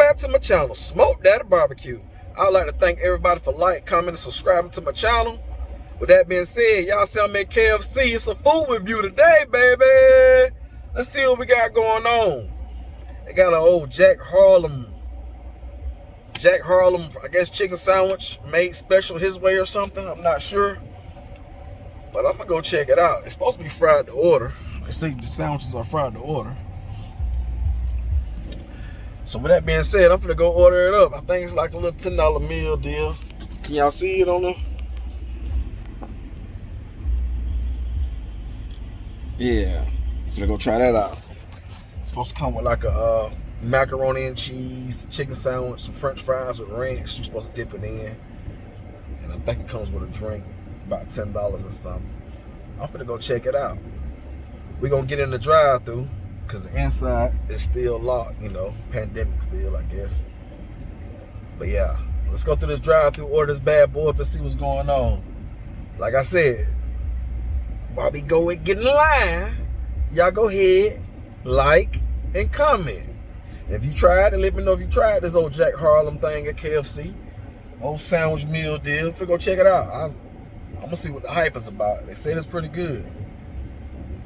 back to my channel, Smoke Daddy Barbecue. I would like to thank everybody for like, commenting, and subscribing to my channel. With that being said, y'all see I'm at KFC. It's a food review today, baby. Let's see what we got going on. They got an old Jack Harlow, I guess, chicken sandwich made special his way or something. I'm not sure. But I'm going to go check it out. It's supposed to be fried to order. They say the sandwiches are fried to order. So with that being said, I'm going to go order it up. I think it's like a little $10 meal deal. Can y'all see it on there? Yeah. I'm going to go try that out. It's supposed to come with like a macaroni and cheese, chicken sandwich, some french fries with ranch. You're supposed to dip it in. And I think it comes with a drink, about $10 or something. I'm going to go check it out. We're going to get in the drive-thru because the inside is still locked, you know, pandemic still, I guess. But yeah, let's go through this drive-thru, order this bad boy up and see what's going on. Like I said, while we go and get in line, y'all go ahead, like, and comment. And if you tried it, let me know if you tried this old Jack Harlow thing at KFC. Old sandwich meal deal. If we go check it out, I'm going to see what the hype is about. They said it's pretty good.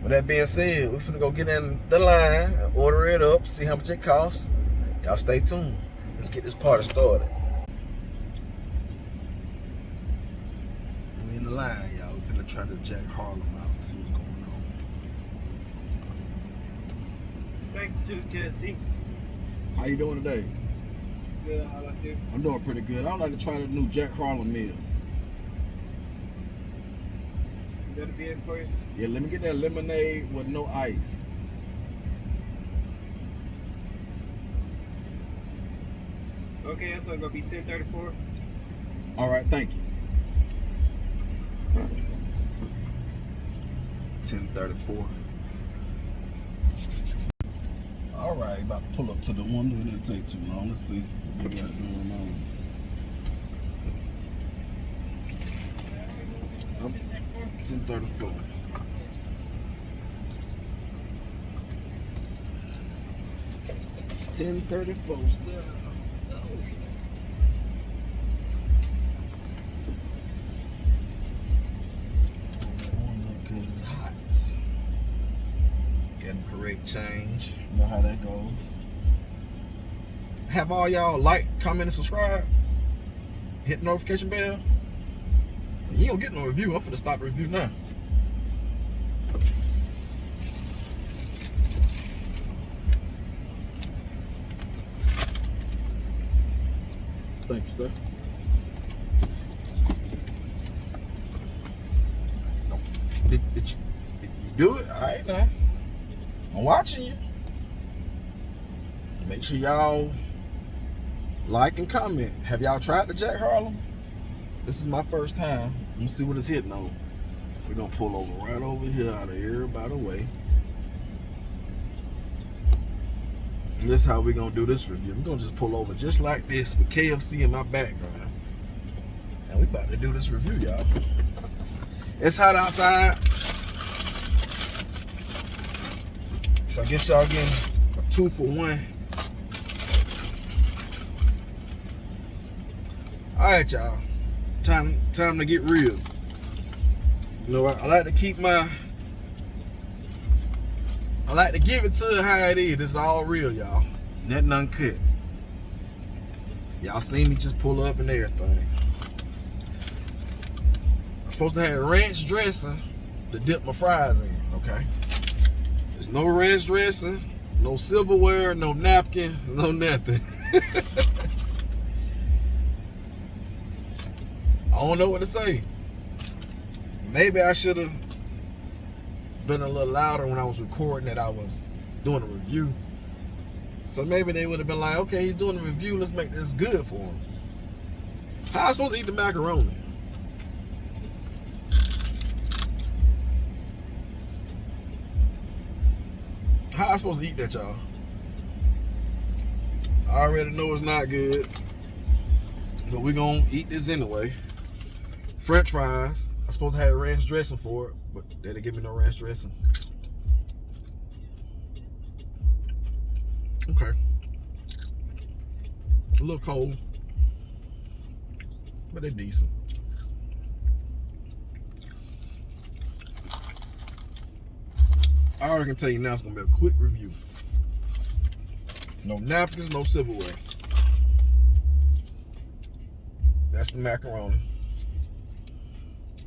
With that being said, we're finna go get in the line and order it up, see how much it costs. Y'all stay tuned. Let's get this party started. We in the line, y'all. We're finna try the Jack Harlow out, see what's going on. Thank you, KFC. How you doing today? Good, how about you? I'm doing pretty good. I'd like to try the new Jack Harlow meal. That'll be it for you? Yeah, let me get that lemonade with no ice. Okay, that's gonna be $10.34. All right, thank you. 10:34. All right, about to pull up to the window. It didn't take too long. Let's see what we got going on. 10:34. $10.34, sir. Because it's hot. Getting correct change. You know how that goes. Have all y'all like, comment, and subscribe. Hit the notification bell. You don't get no review. I'm finna stop the review now. Thank you, sir. Did you do it? All right, now. I'm watching you. Make sure y'all like and comment. Have y'all tried the Jack Harlow? This is my first time. Let me see what it's hitting on. We're gonna pull over right over here out of everybody's way. And this is how we're gonna do this review. We're gonna just pull over just like this with KFC in my background. And we about to do this review, y'all. It's hot outside. So I guess y'all getting a 2 for 1. All right, y'all. Time to get real. You know, I like to keep I like to give it to it how it is. It's all real, y'all. Nothing uncut. Y'all seen me just pull up and everything. I'm supposed to have ranch dressing to dip my fries in, okay? There's no ranch dressing, no silverware, no napkin, no nothing. I don't know what to say. Maybe I should have been a little louder when I was recording that I was doing a review. So maybe they would have been like, okay, he's doing a review, let's make this good for him. How am I supposed to eat the macaroni? How am I supposed to eat that, y'all? I already know it's not good, but we're gonna eat this anyway. French fries. I'm supposed to have ranch dressing for it, but they didn't give me no ranch dressing. Okay. A little cold, but they're decent. I already can tell you now it's gonna be a quick review. No napkins, no silverware. That's the macaroni.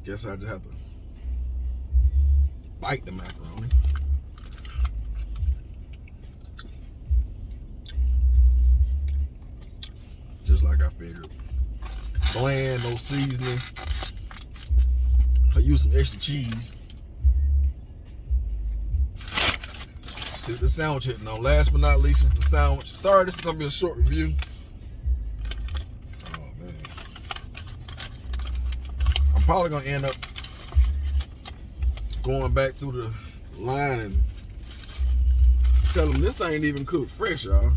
Guess I just have to bite the macaroni. Just like I figured. Bland, no seasoning. I use some extra cheese. See what the sandwich hitting on. Last but not least is the sandwich. Sorry, this is gonna be a short review. Oh man. I'm probably gonna end up going back through the line and tell them this ain't even cooked fresh, y'all.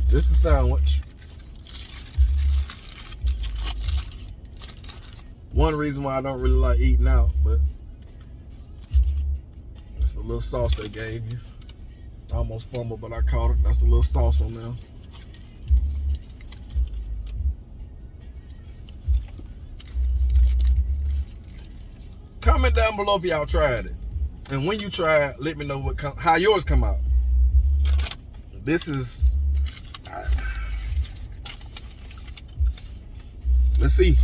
This the sandwich. One reason why I don't really like eating out, but it's the little sauce they gave you. I almost fumbled, but I caught it. That's the little sauce on there. Comment down below if y'all tried it. And when you try it, let me know how yours come out. This is... let's see.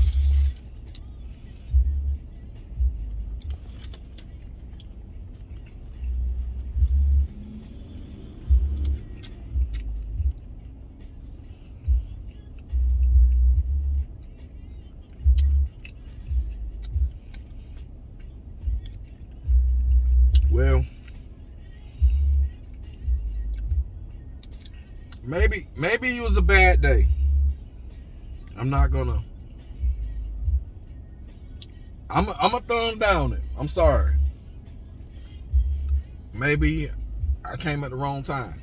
Well, maybe it was a bad day. I'm not gonna. I'm a thumb down it. I'm sorry. Maybe I came at the wrong time.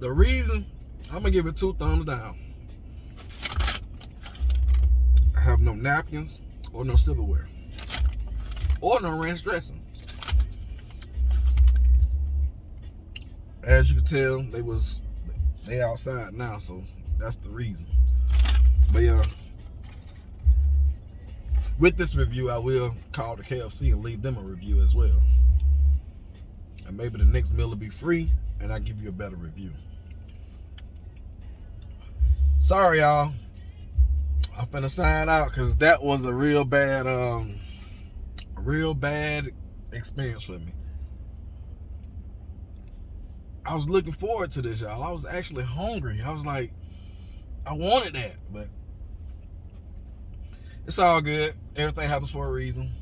The reason, I'm gonna give it 2 thumbs down. I have no napkins or no silverware or no ranch dressing. As you can tell, they outside now, so that's the reason. But yeah, with this review, I will call the KFC and leave them a review as well. And maybe the next meal will be free, and I'll give you a better review. Sorry, y'all. I'm finna sign out because that was a real bad experience for me. I was looking forward to this, y'all. I was actually hungry. I was like, I wanted that, but it's all good. Everything happens for a reason.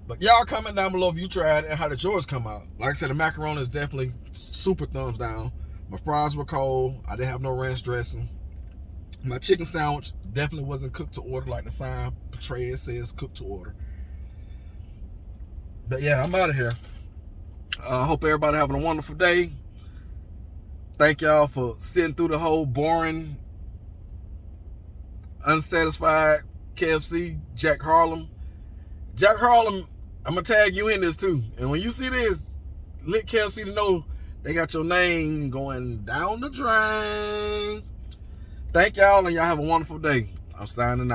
But y'all comment down below if you tried it and how did yours come out. Like I said, the macaroni is definitely super thumbs down. My fries were cold. I didn't have no ranch dressing. My chicken sandwich definitely wasn't cooked to order like the sign portrayed says cooked to order. But yeah, I'm out of here. I hope everybody having a wonderful day. Thank y'all for sitting through the whole boring, unsatisfied KFC Jack Harlem. Jack Harlem, I'm going to tag you in this too. And when you see this, let KFC to know they got your name going down the drain. Thank y'all, and y'all have a wonderful day. I'm signing out.